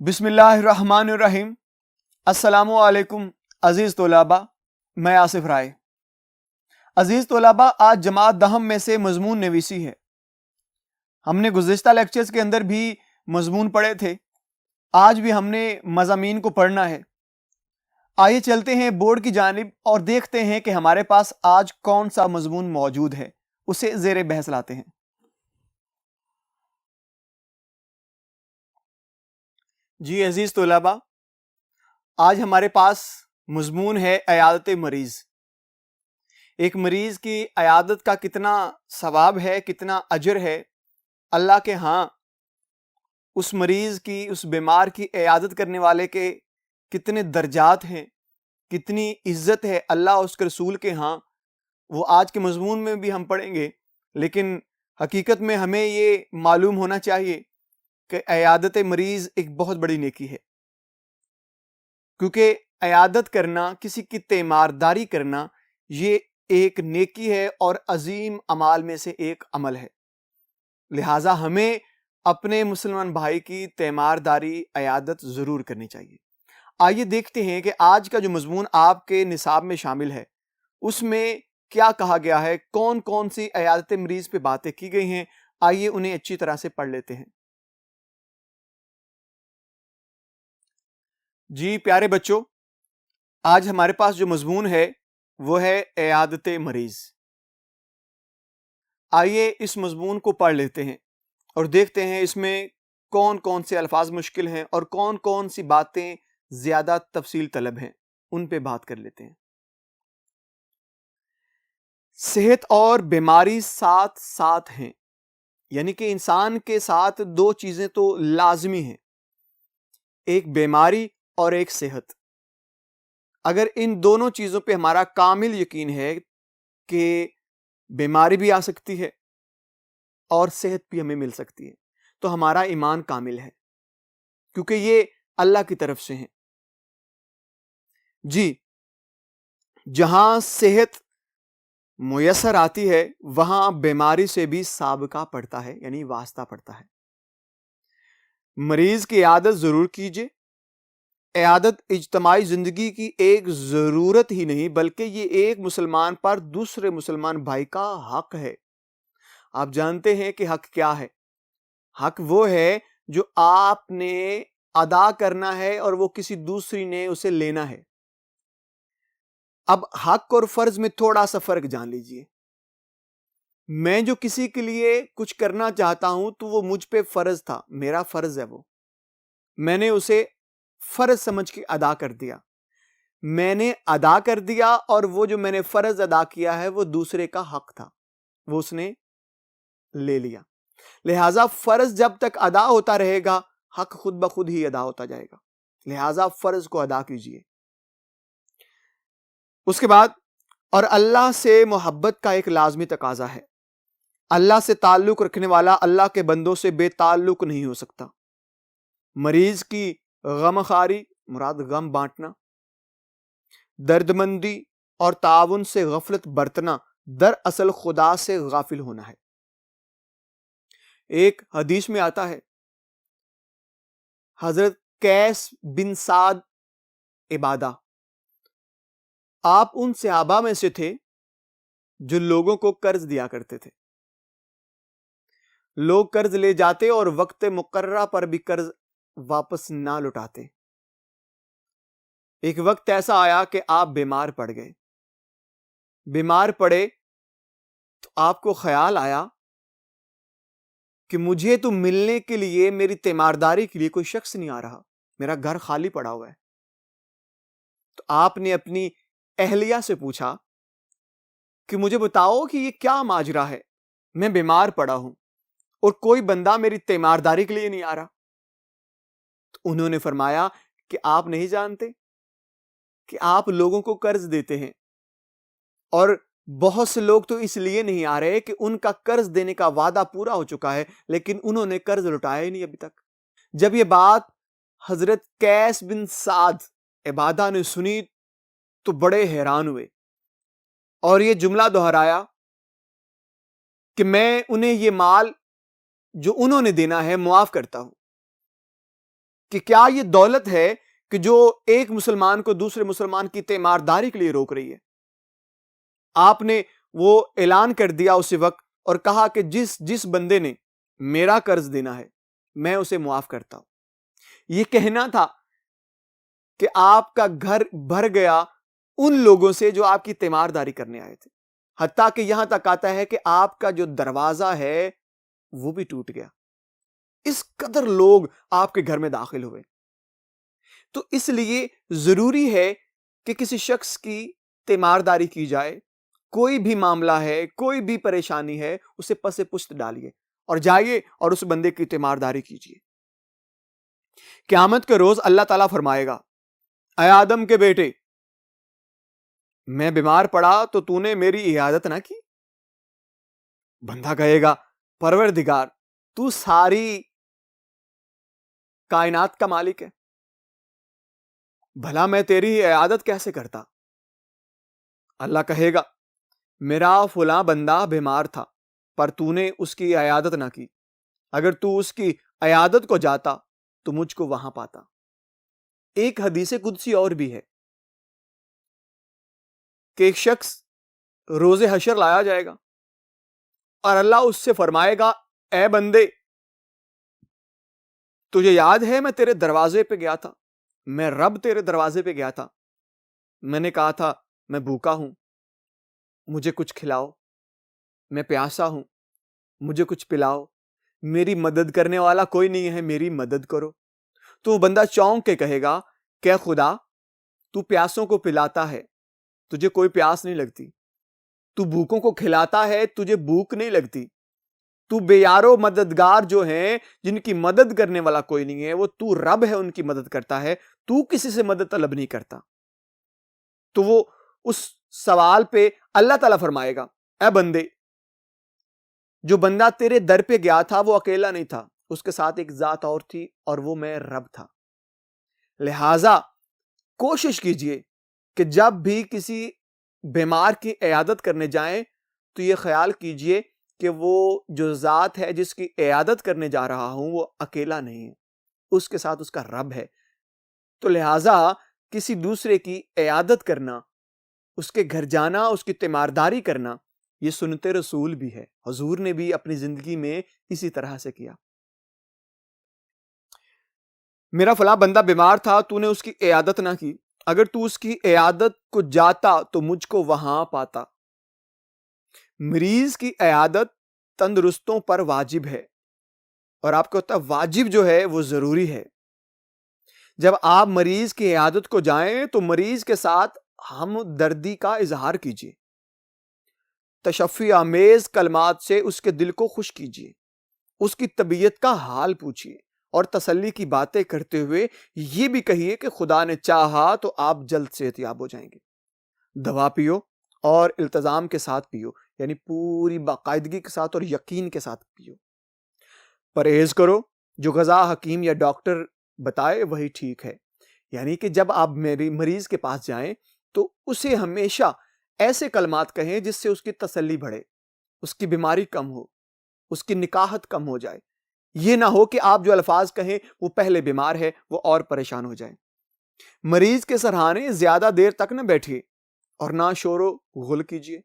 بسم اللہ الرحمن الرحیم۔ السلام علیکم عزیز طلباء، میں آصف رائے۔ عزیز طلباء، آج جماعت دہم میں سے مضمون نویسی ہے۔ ہم نے گزشتہ لیکچرز کے اندر بھی مضمون پڑھے تھے، آج بھی ہم نے مضامین کو پڑھنا ہے۔ آئیے چلتے ہیں بورڈ کی جانب اور دیکھتے ہیں کہ ہمارے پاس آج کون سا مضمون موجود ہے، اسے زیر بحث لاتے ہیں۔ جی عزیز طلباء، آج ہمارے پاس مضمون ہے عیادت مریض۔ ایک مریض کی عیادت کا کتنا ثواب ہے، کتنا اجر ہے اللہ کے ہاں، اس مریض کی، اس بیمار کی عیادت کرنے والے کے کتنے درجات ہیں، کتنی عزت ہے اللہ اس کے رسول کے ہاں، وہ آج کے مضمون میں بھی ہم پڑھیں گے۔ لیکن حقیقت میں ہمیں یہ معلوم ہونا چاہیے کہ عیادت مریض ایک بہت بڑی نیکی ہے، کیونکہ عیادت کرنا، کسی کی تیمارداری کرنا، یہ ایک نیکی ہے اور عظیم اعمال میں سے ایک عمل ہے۔ لہٰذا ہمیں اپنے مسلمان بھائی کی تیمارداری، عیادت ضرور کرنی چاہیے۔ آئیے دیکھتے ہیں کہ آج کا جو مضمون آپ کے نصاب میں شامل ہے اس میں کیا کہا گیا ہے، کون کون سی عیادت مریض پہ باتیں کی گئی ہیں۔ آئیے انہیں اچھی طرح سے پڑھ لیتے ہیں۔ جی پیارے بچوں، آج ہمارے پاس جو مضمون ہے وہ ہے عیادت مریض۔ آئیے اس مضمون کو پڑھ لیتے ہیں اور دیکھتے ہیں اس میں کون کون سے الفاظ مشکل ہیں اور کون کون سی باتیں زیادہ تفصیل طلب ہیں، ان پہ بات کر لیتے ہیں۔ صحت اور بیماری ساتھ ساتھ ہیں، یعنی کہ انسان کے ساتھ دو چیزیں تو لازمی ہیں، ایک بیماری اور ایک صحت۔ اگر ان دونوں چیزوں پہ ہمارا کامل یقین ہے کہ بیماری بھی آ سکتی ہے اور صحت بھی ہمیں مل سکتی ہے، تو ہمارا ایمان کامل ہے، کیونکہ یہ اللہ کی طرف سے ہیں۔ جی، جہاں صحت میسر آتی ہے وہاں بیماری سے بھی سابقہ پڑتا ہے، یعنی واسطہ پڑتا ہے۔ مریض کی عیادت ضرور کیجیے۔ عیادت اجتماعی زندگی کی ایک ضرورت ہی نہیں، بلکہ یہ ایک مسلمان پر دوسرے مسلمان بھائی کا حق ہے۔ آپ جانتے ہیں کہ حق کیا ہے؟ حق وہ ہے جو آپ نے ادا کرنا ہے اور وہ کسی دوسری نے اسے لینا ہے۔ اب حق اور فرض میں تھوڑا سا فرق جان لیجئے۔ میں جو کسی کے لیے کچھ کرنا چاہتا ہوں تو وہ مجھ پہ فرض تھا، میرا فرض ہے، وہ میں نے اسے فرض سمجھ کے ادا کر دیا، میں نے ادا کر دیا، اور وہ جو میں نے فرض ادا کیا ہے وہ دوسرے کا حق تھا، وہ اس نے لے لیا۔ لہٰذا فرض جب تک ادا ہوتا رہے گا حق خود بخود ہی ادا ہوتا جائے گا، لہٰذا فرض کو ادا کیجیے۔ اس کے بعد، اور اللہ سے محبت کا ایک لازمی تقاضا ہے۔ اللہ سے تعلق رکھنے والا اللہ کے بندوں سے بے تعلق نہیں ہو سکتا۔ مریض کی غم خواری، مراد غم بانٹنا، درد مندی اور تعاون سے غفلت برتنا دراصل خدا سے غافل ہونا ہے۔ ایک حدیث میں آتا ہے، حضرت قیس بن سعد عبادہ، آپ ان صحابہ میں سے تھے جو لوگوں کو قرض دیا کرتے تھے۔ لوگ قرض لے جاتے اور وقت مقررہ پر بھی قرض واپس نہ لوٹاتے۔ ایک وقت ایسا آیا کہ آپ بیمار پڑ گئے۔ بیمار پڑے تو آپ کو خیال آیا کہ مجھے تو ملنے کے لیے، میری تیمارداری کے لیے کوئی شخص نہیں آ رہا، میرا گھر خالی پڑا ہوا ہے۔ تو آپ نے اپنی اہلیہ سے پوچھا کہ مجھے بتاؤ کہ یہ کیا ماجرا ہے، میں بیمار پڑا ہوں اور کوئی بندہ میری تیمارداری کے لیے نہیں آ رہا۔ تو انہوں نے فرمایا کہ آپ نہیں جانتے کہ آپ لوگوں کو قرض دیتے ہیں، اور بہت سے لوگ تو اس لیے نہیں آ رہے کہ ان کا قرض دینے کا وعدہ پورا ہو چکا ہے لیکن انہوں نے قرض لوٹایا ہی نہیں ابھی تک۔ جب یہ بات حضرت قیس بن سعد عبادہ نے سنی تو بڑے حیران ہوئے اور یہ جملہ دہرایا کہ میں انہیں یہ مال جو انہوں نے دینا ہے معاف کرتا ہوں، کہ کیا یہ دولت ہے کہ جو ایک مسلمان کو دوسرے مسلمان کی تیمارداری کے لیے روک رہی ہے؟ آپ نے وہ اعلان کر دیا اسی وقت اور کہا کہ جس بندے نے میرا قرض دینا ہے میں اسے معاف کرتا ہوں. یہ کہنا تھا کہ آپ کا گھر بھر گیا ان لوگوں سے جو آپ کی تیمارداری کرنے آئے تھے، حتیٰ کہ یہاں تک آتا ہے کہ آپ کا جو دروازہ ہے وہ بھی ٹوٹ گیا. اس قدر لوگ آپ کے گھر میں داخل ہوئے. تو اس لیے ضروری ہے کہ کسی شخص کی تیمارداری کی جائے. کوئی بھی معاملہ ہے، کوئی بھی پریشانی ہے، اسے پس پشت ڈالیے اور جائیے اور اس بندے کی تیمارداری کیجیے. قیامت کے روز اللہ تعالیٰ فرمائے گا، اے آدم کے بیٹے، میں بیمار پڑا تو تو نے میری عیادت نہ کی؟ بندہ کہے گا، پروردگار تو ساری کائنات کا مالک ہے، بھلا میں تیری عیادت کیسے کرتا؟ اللہ کہے گا، میرا فلاں بندہ بیمار تھا پر تو نے اس کی عیادت نہ کی. اگر تو اس کی عیادت کو جاتا تو مجھ کو وہاں پاتا. ایک حدیث قدسی اور بھی ہے کہ ایک شخص روز حشر لایا جائے گا اور اللہ اس سے فرمائے گا، اے بندے، تجھے یاد ہے میں تیرے دروازے پہ گیا تھا، میں رب تیرے دروازے پہ گیا تھا، میں نے کہا تھا میں بھوکا ہوں، مجھے کچھ کھلاؤ، میں پیاسا ہوں، مجھے کچھ پلاؤ، میری مدد کرنے والا کوئی نہیں ہے، میری مدد کرو. تو وہ بندہ چونک کے کہے گا کہ خدا، تو پیاسوں کو پلاتا ہے، تجھے کوئی پیاس نہیں لگتی، تو بھوکوں کو کھلاتا ہے، تجھے بھوک نہیں لگتی، تو بے یارو مددگار جو ہیں جن کی مدد کرنے والا کوئی نہیں ہے، وہ تو رب ہے ان کی مدد کرتا ہے، تو کسی سے مدد طلب نہیں کرتا. تو وہ اس سوال پہ اللہ تعالیٰ فرمائے گا، اے بندے، جو بندہ تیرے در پہ گیا تھا وہ اکیلا نہیں تھا، اس کے ساتھ ایک ذات اور تھی اور وہ میں رب تھا. لہذا کوشش کیجئے کہ جب بھی کسی بیمار کی عیادت کرنے جائیں تو یہ خیال کیجئے کہ وہ جو ذات ہے جس کی عیادت کرنے جا رہا ہوں وہ اکیلا نہیں ہے، اس کے ساتھ اس کا رب ہے. تو لہذا کسی دوسرے کی عیادت کرنا، اس کے گھر جانا، اس کی تیمارداری کرنا، یہ سنت رسول بھی ہے. حضور نے بھی اپنی زندگی میں اسی طرح سے کیا. میرا فلاں بندہ بیمار تھا، تو نے اس کی عیادت نہ کی، اگر تو اس کی عیادت کو جاتا تو مجھ کو وہاں پاتا. مریض کی عیادت تندرستوں پر واجب ہے، اور آپ کو پتہ واجب جو ہے وہ ضروری ہے. جب آپ مریض کی عیادت کو جائیں تو مریض کے ساتھ ہمدردی کا اظہار کیجیے، تشفی آمیز کلمات سے اس کے دل کو خوش کیجیے، اس کی طبیعت کا حال پوچھیے اور تسلی کی باتیں کرتے ہوئے یہ بھی کہیے کہ خدا نے چاہا تو آپ جلد صحتیاب ہو جائیں گے. دوا پیو اور التزام کے ساتھ پیو، یعنی پوری باقاعدگی کے ساتھ اور یقین کے ساتھ پیو. پرہیز کرو، جو غذا حکیم یا ڈاکٹر بتائے وہی ٹھیک ہے. یعنی کہ جب آپ میری مریض کے پاس جائیں تو اسے ہمیشہ ایسے کلمات کہیں جس سے اس کی تسلی بڑھے، اس کی بیماری کم ہو، اس کی نکاہت کم ہو جائے. یہ نہ ہو کہ آپ جو الفاظ کہیں وہ پہلے بیمار ہے وہ اور پریشان ہو جائے. مریض کے سرہانے زیادہ دیر تک نہ بیٹھیے اور نہ شور و غل کیجیے.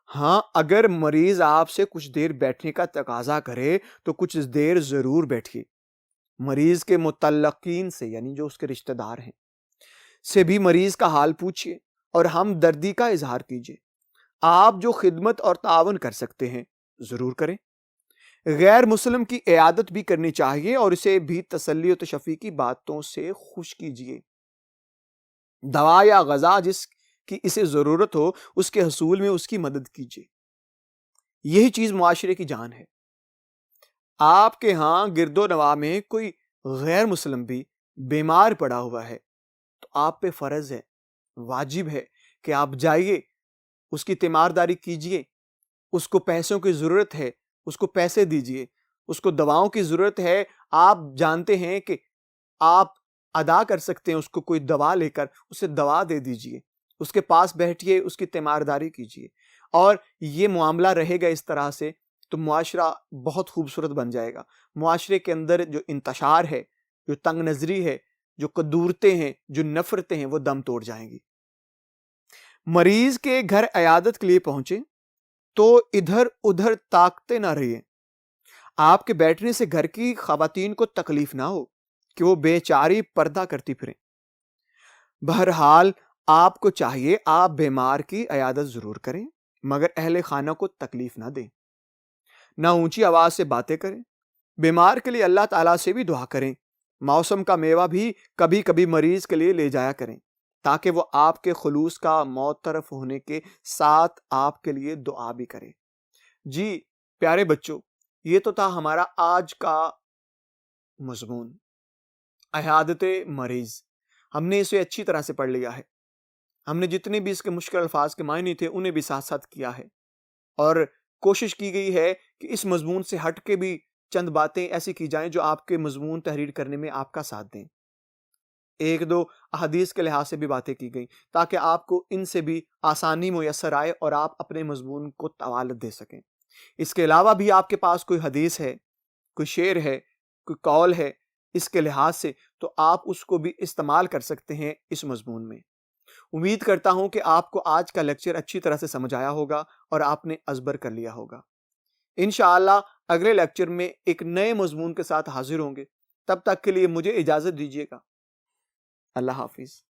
ہاں، اگر مریض آپ سے کچھ دیر بیٹھنے کا تقاضا کرے تو کچھ دیر ضرور بیٹھیے. مریض کے متعلقین سے، یعنی جو اس کے رشتہ دار ہیں، سے بھی مریض کا حال پوچھیے اور ہمدردی کا اظہار کیجیے. آپ جو خدمت اور تعاون کر سکتے ہیں ضرور کریں. غیر مسلم کی عیادت بھی کرنی چاہیے اور اسے بھی تسلی و تشفی کی باتوں سے خوش کیجیے. دوا یا غذا جس کی اسے ضرورت ہو اس کے حصول میں اس کی مدد کیجیے. یہی چیز معاشرے کی جان ہے. آپ کے ہاں گرد و نواح میں کوئی غیر مسلم بھی بیمار پڑا ہوا ہے تو آپ پہ فرض ہے، واجب ہے کہ آپ جائیے، اس کی تیمارداری کیجیے. اس کو پیسوں کی ضرورت ہے، اس کو پیسے دیجیے. اس کو دواؤں کی ضرورت ہے، آپ جانتے ہیں کہ آپ ادا کر سکتے ہیں، اس کو کوئی دوا لے کر اسے دوا دے دیجیے. اس کے پاس بیٹھیے، اس کی تیمارداری کیجیے. اور یہ معاملہ رہے گا اس طرح سے تو معاشرہ بہت خوبصورت بن جائے گا. معاشرے کے اندر جو انتشار ہے، جو تنگ نظری ہے، جو قدورتیں ہیں، جو نفرتیں ہیں، وہ دم توڑ جائیں گی۔ مریض کے گھر عیادت کے لیے پہنچے تو ادھر ادھر تاکتے نہ رہیے۔ آپ کے بیٹھنے سے گھر کی خواتین کو تکلیف نہ ہو کہ وہ بیچاری پردہ کرتی پھریں۔ بہرحال آپ کو چاہیے آپ بیمار کی عیادت ضرور کریں، مگر اہل خانہ کو تکلیف نہ دیں، نہ اونچی آواز سے باتیں کریں۔ بیمار کے لیے اللہ تعالیٰ سے بھی دعا کریں۔ موسم کا میوہ بھی کبھی کبھی مریض کے لیے لے جایا کریں، تاکہ وہ آپ کے خلوص کا معترف ہونے کے ساتھ آپ کے لیے دعا بھی کرے۔ جی پیارے بچوں، یہ تو تھا ہمارا آج کا مضمون، عیادت مریض۔ ہم نے اسے اچھی طرح سے پڑھ لیا ہے، ہم نے جتنے بھی اس کے مشکل الفاظ کے معنی تھے انہیں بھی ساتھ ساتھ کیا ہے، اور کوشش کی گئی ہے کہ اس مضمون سے ہٹ کے بھی چند باتیں ایسی کی جائیں جو آپ کے مضمون تحریر کرنے میں آپ کا ساتھ دیں۔ ایک دو احادیث کے لحاظ سے بھی باتیں کی گئیں تاکہ آپ کو ان سے بھی آسانی میسر آئے اور آپ اپنے مضمون کو طوالت دے سکیں۔ اس کے علاوہ بھی آپ کے پاس کوئی حدیث ہے، کوئی شعر ہے، کوئی قول ہے اس کے لحاظ سے، تو آپ اس کو بھی استعمال کر سکتے ہیں اس مضمون میں۔ امید کرتا ہوں کہ آپ کو آج کا لیکچر اچھی طرح سے سمجھ آیا ہوگا اور آپ نے ازبر کر لیا ہوگا۔ انشاءاللہ اگلے لیکچر میں ایک نئے مضمون کے ساتھ حاضر ہوں گے۔ تب تک کے لیے مجھے اجازت دیجیے گا۔ اللہ حافظ۔